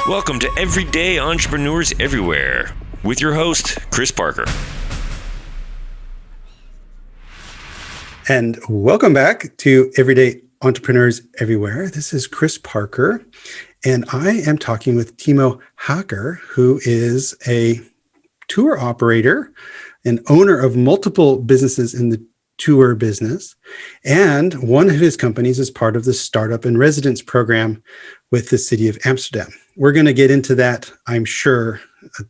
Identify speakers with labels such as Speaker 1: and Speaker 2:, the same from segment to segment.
Speaker 1: Welcome to Everyday Entrepreneurs Everywhere with your host, Chris Parker.
Speaker 2: And welcome back to Everyday Entrepreneurs Everywhere. This is Chris Parker, and I am talking with Timo Haaker, who is a tour operator and owner of multiple businesses in the tour business. And one of his companies is part of the Startup and Residence program with the city of Amsterdam. We're going to get into that, I'm sure,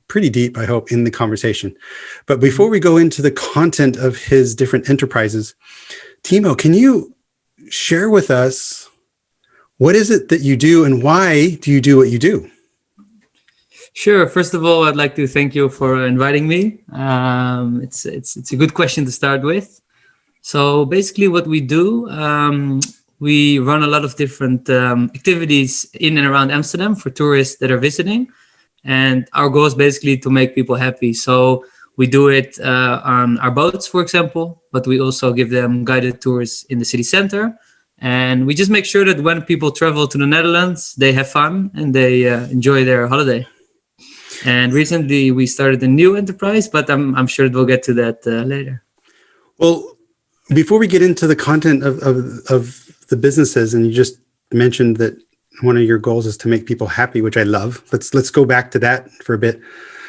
Speaker 2: pretty deep, I hope, in the conversation. But before we go into the content of his different enterprises, Timo, can you share with us what is it that you do and why do you do what you do?
Speaker 3: Sure. First of all, I'd like to thank you for inviting me. It's a good question to start with. So basically what we do, we run a lot of different activities in and around Amsterdam for tourists that are visiting. And our goal is basically to make people happy. So we do it on our boats, for example, but we also give them guided tours in the city center. And we just make sure that when people travel to the Netherlands, they have fun and they enjoy their holiday. And recently we started a new enterprise, but I'm sure we'll get to that later.
Speaker 2: Well, before we get into the content of the businesses, and you just mentioned that one of your goals is to make people happy, which I love. Let's go back to that for a bit.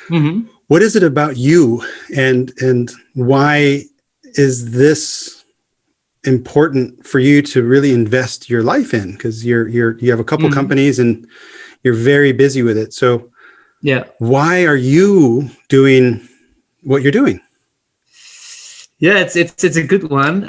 Speaker 2: Mm-hmm. What is it about you, and why is this important for you to really invest your life in? Because you have a couple companies and you're very busy with it. So yeah, why are you doing what you're doing?
Speaker 3: Yeah, it's a good one.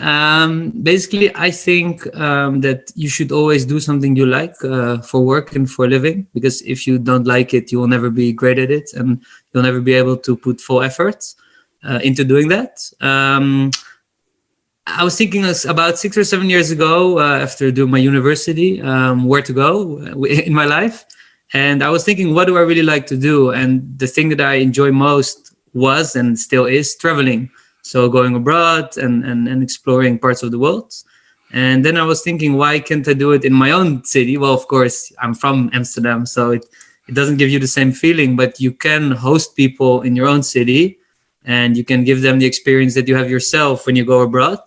Speaker 3: Basically, I think that you should always do something you like for work and for a living, because if you don't like it, you will never be great at it and you'll never be able to put full effort into doing that. I was thinking about 6 or 7 years ago, after doing my university, where to go in my life. And I was thinking, what do I really like to do? And the thing that I enjoy most was and still is traveling. So going abroad and exploring parts of the world. And then I was thinking, why can't I do it in my own city? Well, of course, I'm from Amsterdam, so it doesn't give you the same feeling, but you can host people in your own city and you can give them the experience that you have yourself when you go abroad.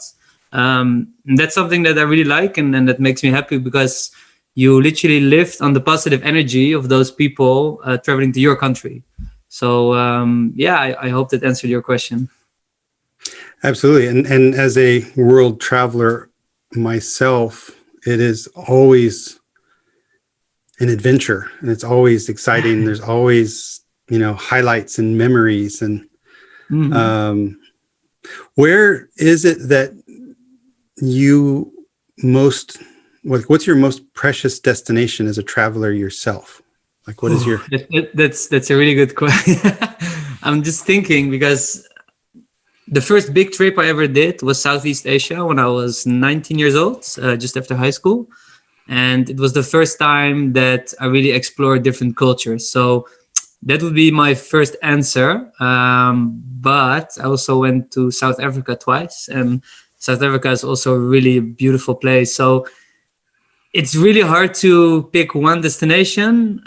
Speaker 3: And that's something that I really like and that makes me happy, because you literally live on the positive energy of those people traveling to your country. So I hope that answered your question.
Speaker 2: Absolutely. And as a world traveler myself, it is always an adventure and it's always exciting. There's always, highlights and memories. And where is it that you what's your most precious destination as a traveler yourself? Like, what is your...
Speaker 3: That's a really good question. I'm just thinking, because the first big trip I ever did was Southeast Asia when I was 19 years old, just after high school. And it was the first time that I really explored different cultures. So that would be my first answer. But I also went to South Africa twice. And South Africa is also a really beautiful place. So it's really hard to pick one destination.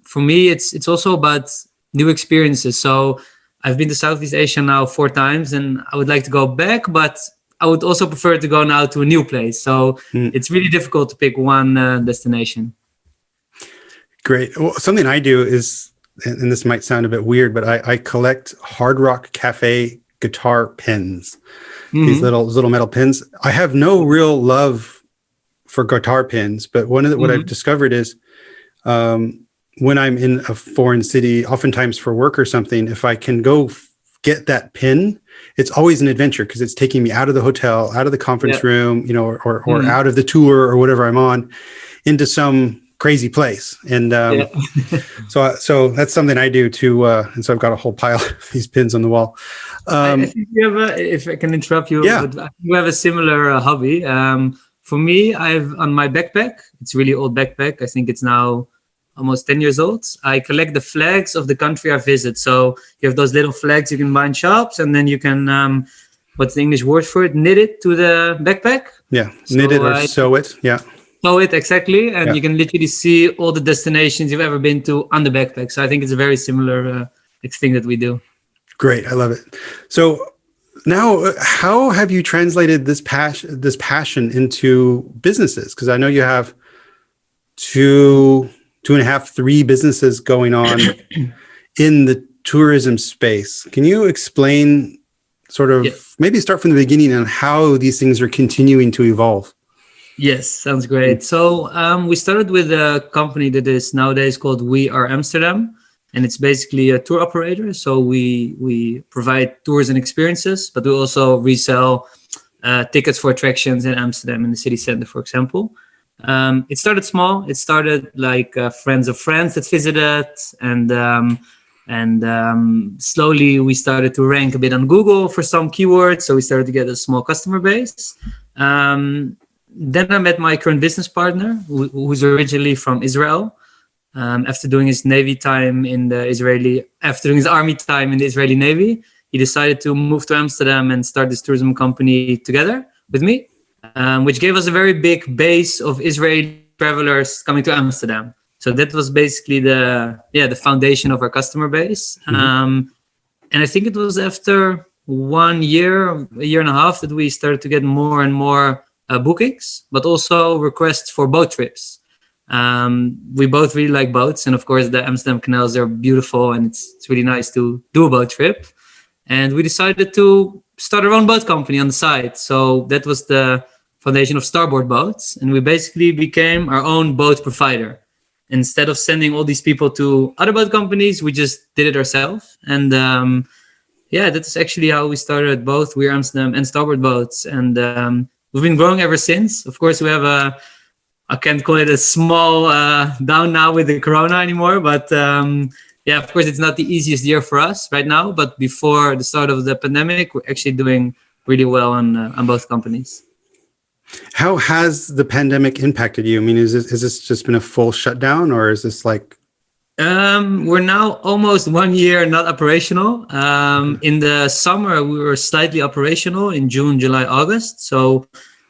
Speaker 3: For me, it's also about new experiences. So I've been to Southeast Asia now 4 times and I would like to go back, but I would also prefer to go now to a new place. So it's really difficult to pick one destination.
Speaker 2: Great. Well, something I do is, and this might sound a bit weird, but I collect Hard Rock Cafe guitar pins, these little metal pins. I have no real love for guitar pins, but what I've discovered is, when I'm in a foreign city, oftentimes for work or something, if I can go get that pin, it's always an adventure because it's taking me out of the hotel, out of the conference room, or out of the tour or whatever I'm on, into some crazy place. And so that's something I do too. And so I've got a whole pile of these pins on the wall.
Speaker 3: I think you have if I can interrupt you, but you have a similar hobby. For me, I've on my backpack, it's a really old backpack. I think it's now almost 10 years old. I collect the flags of the country I visit. So you have those little flags you can buy in shops, and then you can, what's the English word for it? Knit it to the backpack.
Speaker 2: Yeah, knit it or sew it. Yeah.
Speaker 3: tow it exactly, and
Speaker 2: Yeah.
Speaker 3: you can literally see all the destinations you've ever been to on the backpack. So I think it's a very similar thing that we do.
Speaker 2: Great. I love it. So now, how have you translated this passion into businesses? Because I know you have two and a half, 3 businesses going on in the tourism space. Can you explain sort of maybe start from the beginning on how these things are continuing to evolve?
Speaker 3: Yes, sounds great. So we started with a company that is nowadays called Are Amsterdam, and it's basically a tour operator. So we provide tours and experiences, but we also resell tickets for attractions in Amsterdam in the city center, for example. It started small. It started like friends of friends that visited, and slowly we started to rank a bit on Google for some keywords. So we started to get a small customer base. Then I met my current business partner, who's originally from Israel. After doing his Navy time after doing his Army time in the Israeli Navy, he decided to move to Amsterdam and start this tourism company together with me, which gave us a very big base of Israeli travelers coming to Amsterdam. So that was basically the foundation of our customer base. And I think it was after 1 year, a year and a half, that we started to get more and more bookings, but also requests for boat trips. We both really like boats, and of course the Amsterdam canals are beautiful, and it's really nice to do a boat trip. And we decided to start our own boat company on the side. So that was the foundation of Starboard Boats, and we basically became our own boat provider. Instead of sending all these people to other boat companies, we just did it ourselves. And that's actually how we started both Are Amsterdam and Starboard Boats. And we've been growing ever since. Of course, we have I can't call it a small down now with the corona anymore, but of course, it's not the easiest year for us right now. But before the start of the pandemic, we're actually doing really well on both companies.
Speaker 2: How has the pandemic impacted you? I mean, is this just been a full shutdown, or is this like?
Speaker 3: We're now almost 1 year not operational. In the summer, we were slightly operational in June, July, August. So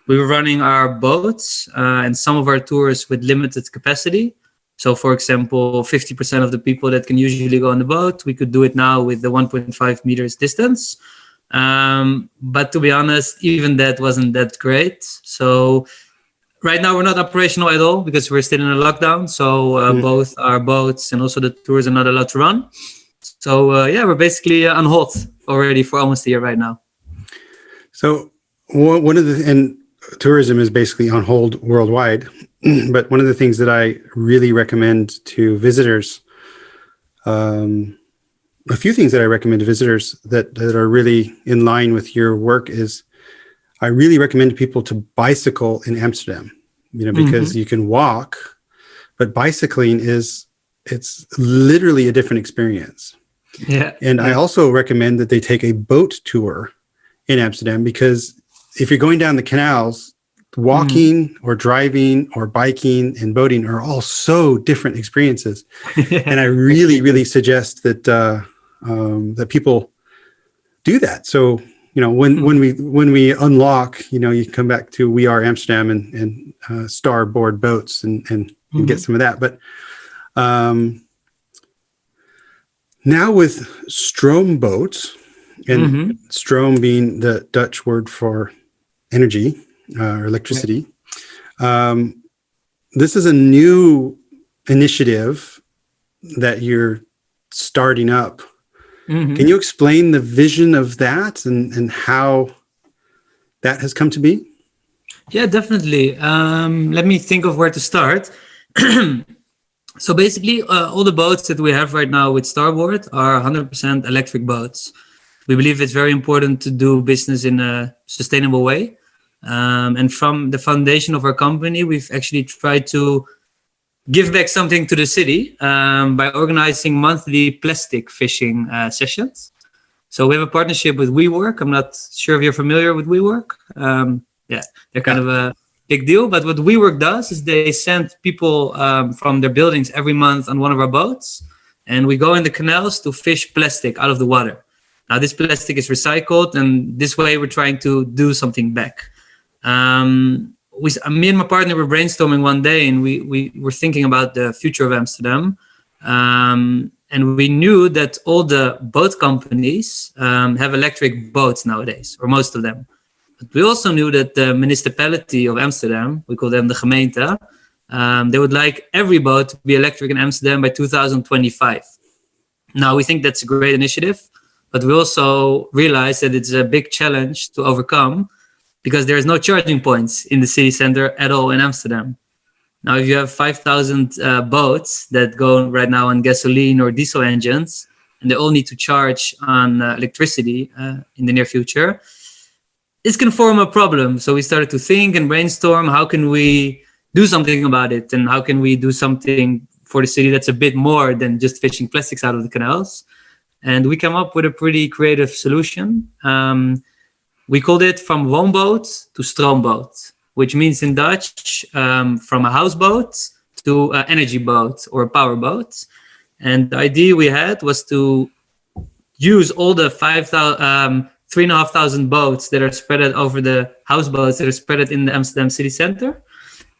Speaker 3: we were running our boats and some of our tours with limited capacity. So, for example, 50% of the people that can usually go on the boat, we could do it now with the 1.5 meters distance. But to be honest, even that wasn't that great. So right now we're not operational at all because we're still in a lockdown. So both our boats and also the tours are not allowed to run. So we're basically on hold already for almost a year right now.
Speaker 2: So and tourism is basically on hold worldwide. But one of the things that I really recommend to visitors, a few things that I recommend to visitors that are really in line with your work is I really recommend people to bicycle in Amsterdam, because you can walk, but bicycling it's literally a different experience.
Speaker 3: Yeah.
Speaker 2: And I also recommend that they take a boat tour in Amsterdam, because if you're going down the canals, walking or driving or biking and boating are all so different experiences. And I really, really suggest that that people do that. So, when we unlock, you come back to We Are Amsterdam and Starboard Boats and get some of that. But now with Stroomboot, and Stroom being the Dutch word for energy or electricity, this is a new initiative that you're starting up. Can you explain the vision of that and how that has come to be?
Speaker 3: Yeah, definitely. Let me think of where to start. So basically, all the boats that we have right now with Starboard are 100% electric boats. We believe it's very important to do business in a sustainable way. And from the foundation of our company, we've actually tried to give back something to the city by organizing monthly plastic fishing sessions. So we have a partnership with WeWork. I'm not sure if you're familiar with WeWork. They're kind of a big deal. But what WeWork does is they send people from their buildings every month on one of our boats. And we go in the canals to fish plastic out of the water. Now, this plastic is recycled. And this way, we're trying to do something back. me and my partner were brainstorming one day, and we were thinking about the future of Amsterdam. And we knew that all the boat companies have electric boats nowadays, or most of them. But we also knew that the municipality of Amsterdam, we call them the gemeente, they would like every boat to be electric in Amsterdam by 2025. Now, we think that's a great initiative, but we also realize that it's a big challenge to overcome because there's no charging points in the city center at all in Amsterdam. Now, if you have 5,000 boats that go right now on gasoline or diesel engines, and they all need to charge on electricity in the near future, it's going to form a problem. So we started to think and brainstorm, how can we do something about it? And how can we do something for the city that's a bit more than just fishing plastics out of the canals? And we came up with a pretty creative solution. We called it From Woonboot to Stroomboot, which means in Dutch, from a houseboat to an energy boat or a power boat. And the idea we had was to use all the 3,500 boats that are spread over the houseboats that are spread in the Amsterdam city center,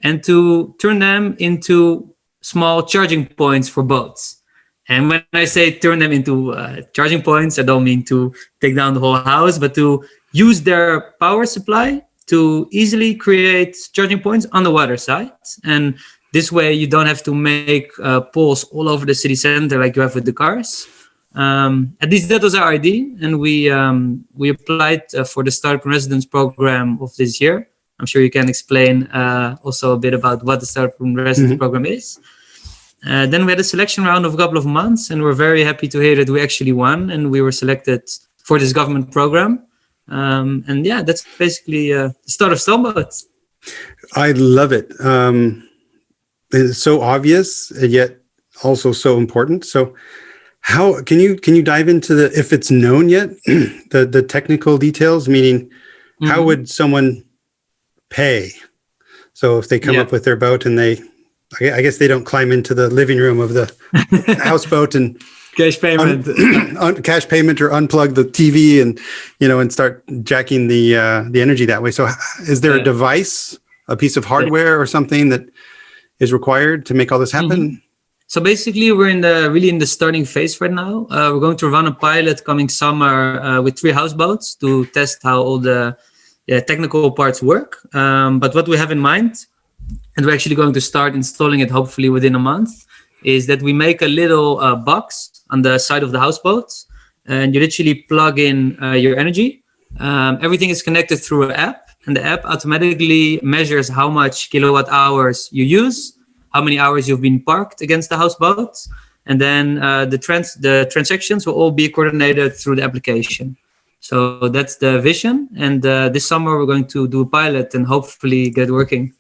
Speaker 3: and to turn them into small charging points for boats. And when I say turn them into charging points, I don't mean to take down the whole house, but to use their power supply to easily create charging points on the water side. And this way you don't have to make poles all over the city center like you have with the cars. At least that was our idea. And we applied for the Startup in Residence program of this year. I'm sure you can explain also a bit about what the Startup in Residence program is. Then we had a selection round of a couple of months, and we're very happy to hear that we actually won and we were selected for this government program. And yeah, that's basically the start of Stroomboot.
Speaker 2: I love it. It's so obvious and yet also so important. So how can you dive into if it's known yet, the technical details, meaning how would someone pay? So if they come up with their boat and I guess they don't climb into the living room of the houseboat and
Speaker 3: cash payment,
Speaker 2: cash payment, or unplug the TV and start jacking the energy that way. So is there a device, a piece of hardware or something that is required to make all this happen?
Speaker 3: So basically, we're in the starting phase right now. We're going to run a pilot coming summer with 3 houseboats to test how all the technical parts work. But what we have in mind, and we're actually going to start installing it hopefully within a month, is that we make a little box on the side of the houseboat, and you literally plug in your energy. Everything is connected through an app, and the app automatically measures how much kilowatt hours you use, how many hours you've been parked against the houseboat, and then the transactions will all be coordinated through the application. So that's the vision, and this summer we're going to do a pilot and hopefully get working.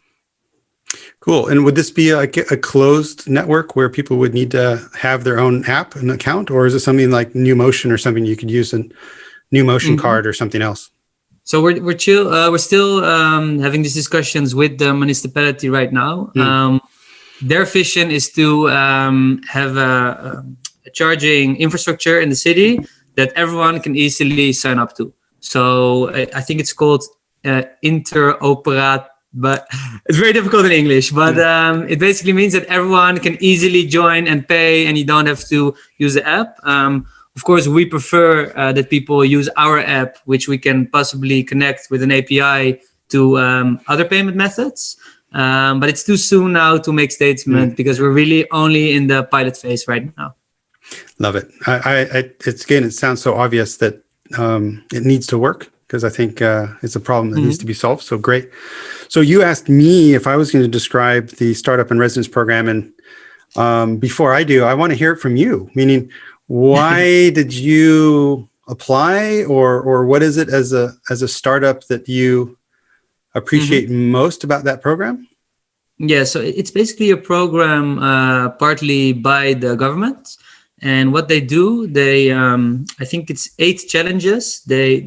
Speaker 2: Cool. And would this be a closed network where people would need to have their own app and account, or is it something like New Motion or something you could use a New Motion card or something else?
Speaker 3: So we're still having these discussions with the municipality right now. Their vision is to have a charging infrastructure in the city that everyone can easily sign up to. So I think it's called interoperate. But it's very difficult in English, but it basically means that everyone can easily join and pay, and you don't have to use the app. Of course, we prefer that people use our app, which we can possibly connect with an API to other payment methods. But it's too soon now to make statement because we're really only in the pilot phase right now.
Speaker 2: Love it. It sounds so obvious that it needs to work, because I think it's a problem that needs to be solved. So great. So you asked me if I was going to describe the Startup in Residence program. And before I do, I want to hear it from you, meaning why did you apply, or what is it as a startup that you appreciate most about that program?
Speaker 3: Yeah, so it's basically a program partly by the government. And what they do, I think it's 8 challenges they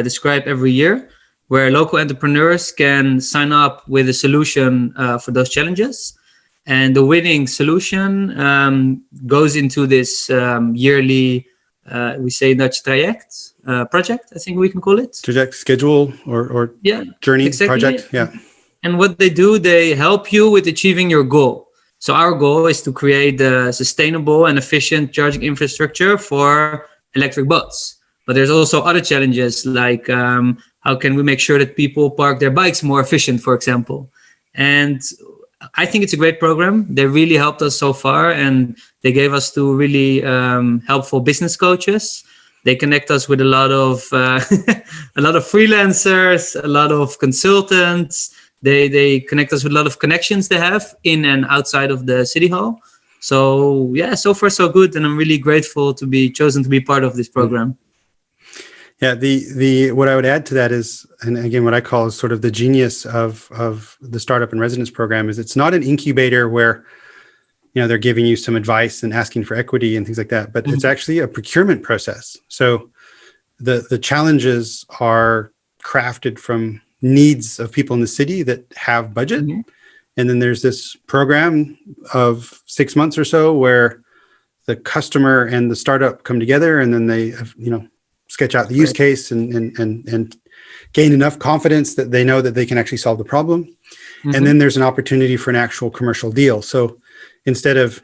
Speaker 3: describe every year, where local entrepreneurs can sign up with a solution for those challenges. And the winning solution goes into this yearly, we say Dutch project, I think we can call it.
Speaker 2: Project, schedule, or journey, exactly. Project, yeah.
Speaker 3: And what they do, they help you with achieving your goal. So our goal is to create a sustainable and efficient charging infrastructure for electric boats. But there's also other challenges, like how can we make sure that people park their bikes more efficient, for example. And I think it's a great program. They really helped us so far, and they gave us two really helpful business coaches. They connect us with a lot of freelancers, a lot of consultants. They connect us with a lot of connections they have in and outside of the city hall. So yeah, so far so good, and I'm really grateful to be chosen to be part of this program.
Speaker 2: Yeah, the what I would add to that is, and again, what I call is sort of the genius of the Startup in Residence program is it's not an incubator where, you know, they're giving you some advice and asking for equity and things like that, but it's actually a procurement process. So the challenges are crafted from needs of people in the city that have budget. And then there's this program of 6 months or so where the customer and the startup come together, and then they, you know, sketch out the use case and gain enough confidence that they know that they can actually solve the problem. And then there's an opportunity for an actual commercial deal. So instead of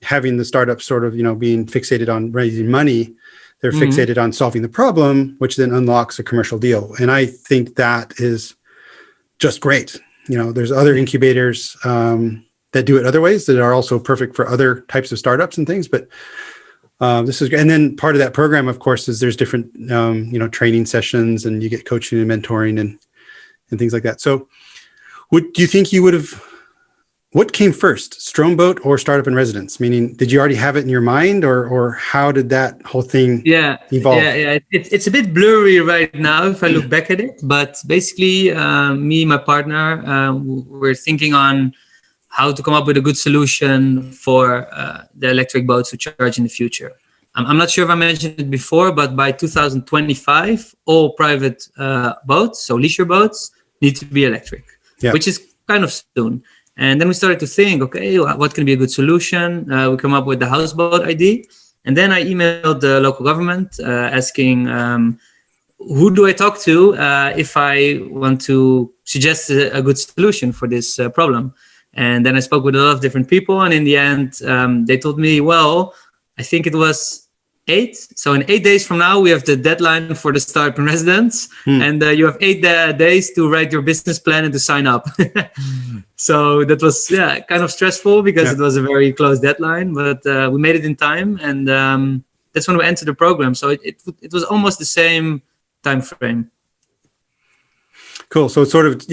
Speaker 2: having the startup sort of, you know, being fixated on raising money, they're fixated on solving the problem, which then unlocks a commercial deal. And I think that is just great. You know, there's other incubators that do it other ways that are also perfect for other types of startups and things. But this is, and then part of that program, of course, is there's different, you know, training sessions, and you get coaching and mentoring and things like that. So do you think you would have, what came first, Stroomboot or Startup in Residence? Meaning, did you already have it in your mind, or how did that whole thing evolve?
Speaker 3: Yeah. It's a bit blurry right now if I look back at it. But basically, me and my partner, we're thinking on how to come up with a good solution for the electric boats to charge in the future. I'm not sure if I mentioned it before, but by 2025, all private boats, so leisure boats, need to be electric, which is kind of soon. And then we started to think, okay, what can be a good solution? We come up with the houseboat idea. And then I emailed the local government asking, who do I talk to if I want to suggest a good solution for this problem? And then I spoke with a lot of different people. And in the end, they told me, well, I think it was 8. So in 8 days from now, we have the deadline for the Startup in Residence. And you have 8 days to write your business plan and to sign up. So that was, kind of stressful because it was a very close deadline, but we made it in time. And that's when we entered the program. So it was almost the same time frame.
Speaker 2: Cool. So it's sort of,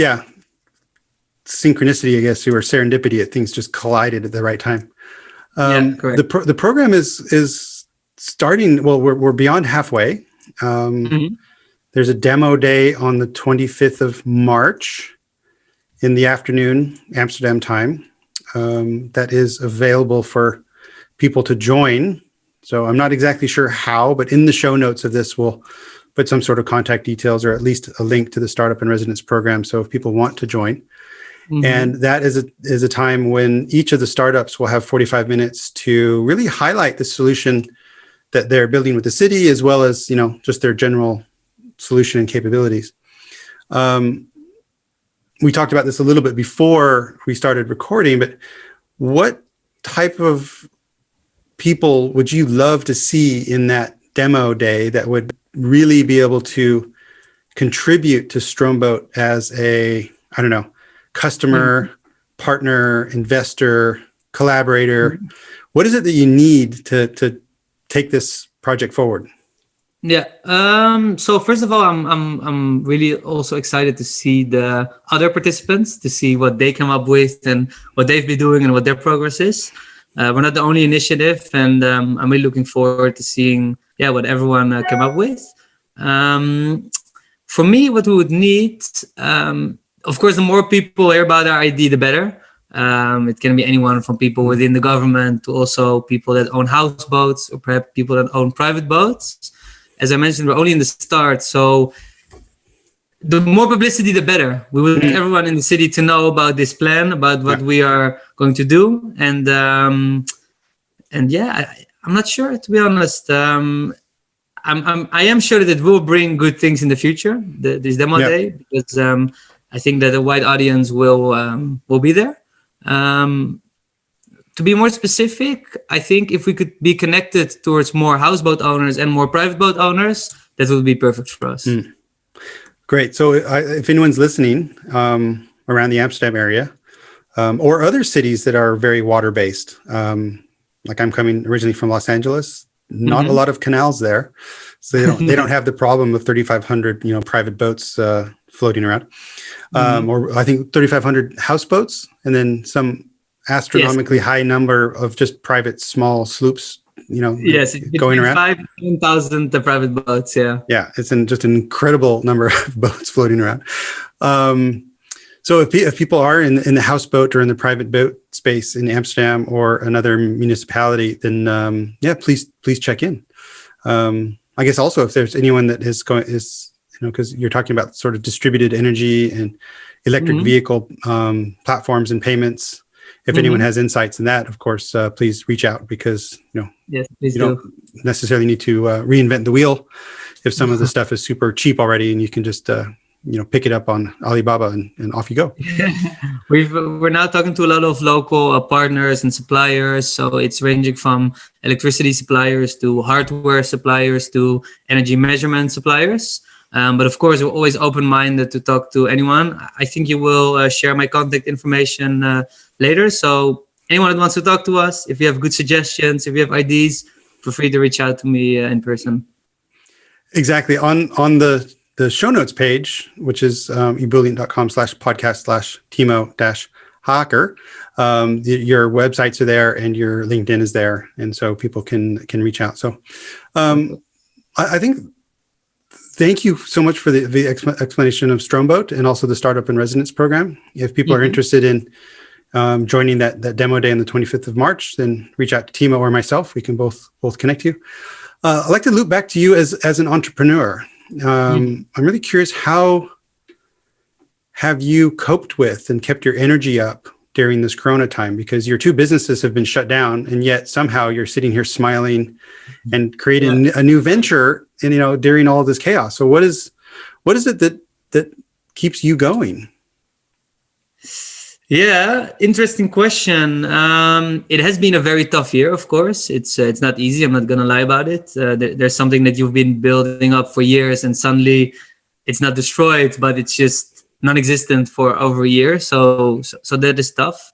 Speaker 2: synchronicity, I guess, or serendipity, things just collided at the right time.
Speaker 3: Correct.
Speaker 2: The program is starting, well, we're beyond halfway. There's a demo day on the 25th of March in the afternoon, Amsterdam time, that is available for people to join. So I'm not exactly sure how, but in the show notes of this, we'll put some sort of contact details or at least a link to the Startup in Residence program. So if people want to join, and that is a time when each of the startups will have 45 minutes to really highlight the solution that they're building with the city, as well as, you know, just their general solution and capabilities. We talked about this a little bit before we started recording, but what type of people would you love to see in that demo day that would really be able to contribute to Stroomboot as a, I don't know, customer, partner, investor, collaborator? What is it that you need to take this project forward?
Speaker 3: So first of all, I'm really also excited to see the other participants, to see what they come up with and what they've been doing and what their progress is. We're not the only initiative, and I'm really looking forward to seeing what everyone came up with. For me, what we would need, of course, the more people hear about our idea, the better. It can be anyone from people within the government to also people that own houseboats, or perhaps people that own private boats. As I mentioned, we're only in the start, so the more publicity, the better. We would like everyone in the city to know about this plan, about what we are going to do, and I'm not sure, to be honest. I am sure that it will bring good things in the future, this demo day, because I think that a wide audience will be there. To be more specific, I think if we could be connected towards more houseboat owners and more private boat owners, that would be perfect for us.
Speaker 2: Great. So if anyone's listening around the Amsterdam area or other cities that are very water-based, like I'm coming originally from Los Angeles, not a lot of canals there. So they don't have the problem of 3,500, private boats floating around. Or I think 3,500 houseboats, and then some astronomically high number of just private small sloops, going around.
Speaker 3: 5,000 and 10,000 private boats.
Speaker 2: Yeah, it's just an incredible number of boats floating around. So if people are in the houseboat or in the private boat space in Amsterdam or another municipality, then please check in. I guess also if there's anyone that is because you're talking about sort of distributed energy and electric vehicle platforms and payments. If anyone has insights in that, of course, please reach out, because you don't necessarily need to reinvent the wheel if some of the stuff is super cheap already, and you can just pick it up on Alibaba and off you go.
Speaker 3: We're now talking to a lot of local partners and suppliers. So it's ranging from electricity suppliers to hardware suppliers to energy measurement suppliers. But of course, we're always open-minded to talk to anyone. I think you will share my contact information later. So anyone that wants to talk to us, if you have good suggestions, if you have ideas, feel free to reach out to me in person. Exactly.
Speaker 2: On the show notes page, which is ebullient.com/podcast/Timo-Haaker, your websites are there and your LinkedIn is there. And so people can reach out. So I think, thank you so much for the explanation of Stroomboot and also the Startup in Residence program. If people are interested in joining that demo day on the 25th of March, then reach out to Timo or myself. We can both connect you. I'd like to loop back to you as an entrepreneur. I'm really curious, how have you coped with and kept your energy up during this Corona time? Because your two businesses have been shut down, and yet somehow you're sitting here smiling and creating a new venture, and during all of this chaos. So what is it that keeps you going?
Speaker 3: Yeah, interesting question. It has been a very tough year, of course. It's not easy. I'm not going to lie about it. There's something that you've been building up for years, and suddenly it's not destroyed, but it's just non-existent for over a year. So that is tough.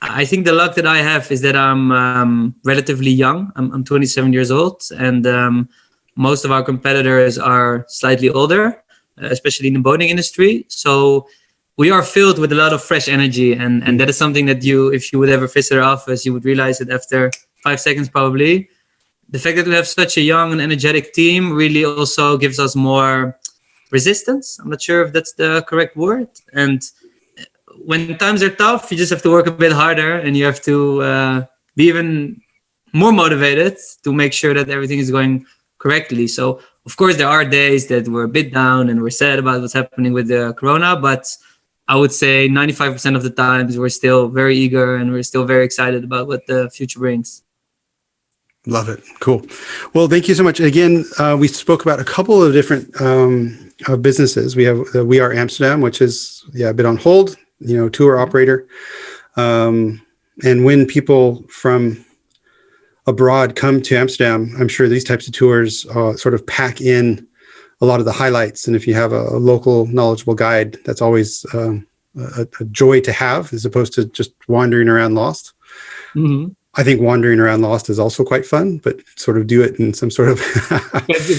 Speaker 3: I think the luck that I have is that I'm relatively young. I'm 27 years old, and most of our competitors are slightly older, especially in the boating industry. So we are filled with a lot of fresh energy, and that is something that if you would ever visit our office, you would realize it after 5 seconds probably. The fact that we have such a young and energetic team really also gives us more resistance. I'm not sure if that's the correct word. And when times are tough, you just have to work a bit harder, and you have to be even more motivated to make sure that everything is going correctly. So of course there are days that we're a bit down and we're sad about what's happening with the Corona, but I would say 95% of the times we're still very eager and we're still very excited about what the future brings.
Speaker 2: Love it. Cool. Well, thank you so much. Again, we spoke about a couple of different businesses. We have We Are Amsterdam, which is a bit on hold, tour operator. And when people from abroad come to Amsterdam, I'm sure these types of tours sort of pack in a lot of the highlights. And if you have a local knowledgeable guide, that's always a joy to have, as opposed to just wandering around lost. I think wandering around lost is also quite fun, but sort of do it in some sort of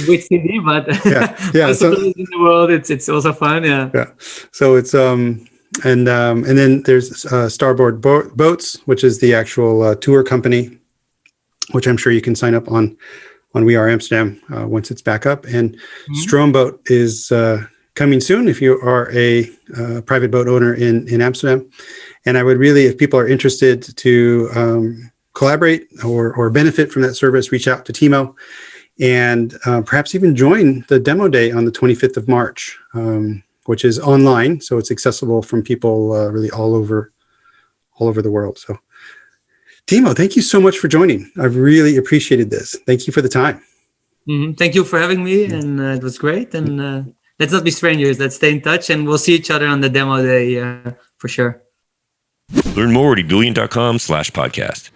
Speaker 3: which city, but
Speaker 2: so,
Speaker 3: in the world, it's also fun.
Speaker 2: Yeah. So it's and then there's Starboard Boats, which is the actual tour company, which I'm sure you can sign up on We Are Amsterdam once it's back up. And Stroomboot is coming soon if you are a private boat owner in Amsterdam. And I would really, if people are interested to collaborate or benefit from that service, reach out to Timo, and perhaps even join the demo day on the 25th of March, which is online. So it's accessible from people really all over the world. So Timo, thank you so much for joining. I've really appreciated this. Thank you for the time.
Speaker 3: Thank you for having me, and it was great. And let's not be strangers. Let's stay in touch, and we'll see each other on the demo day for sure.
Speaker 1: Learn more at ebullient.com/podcast.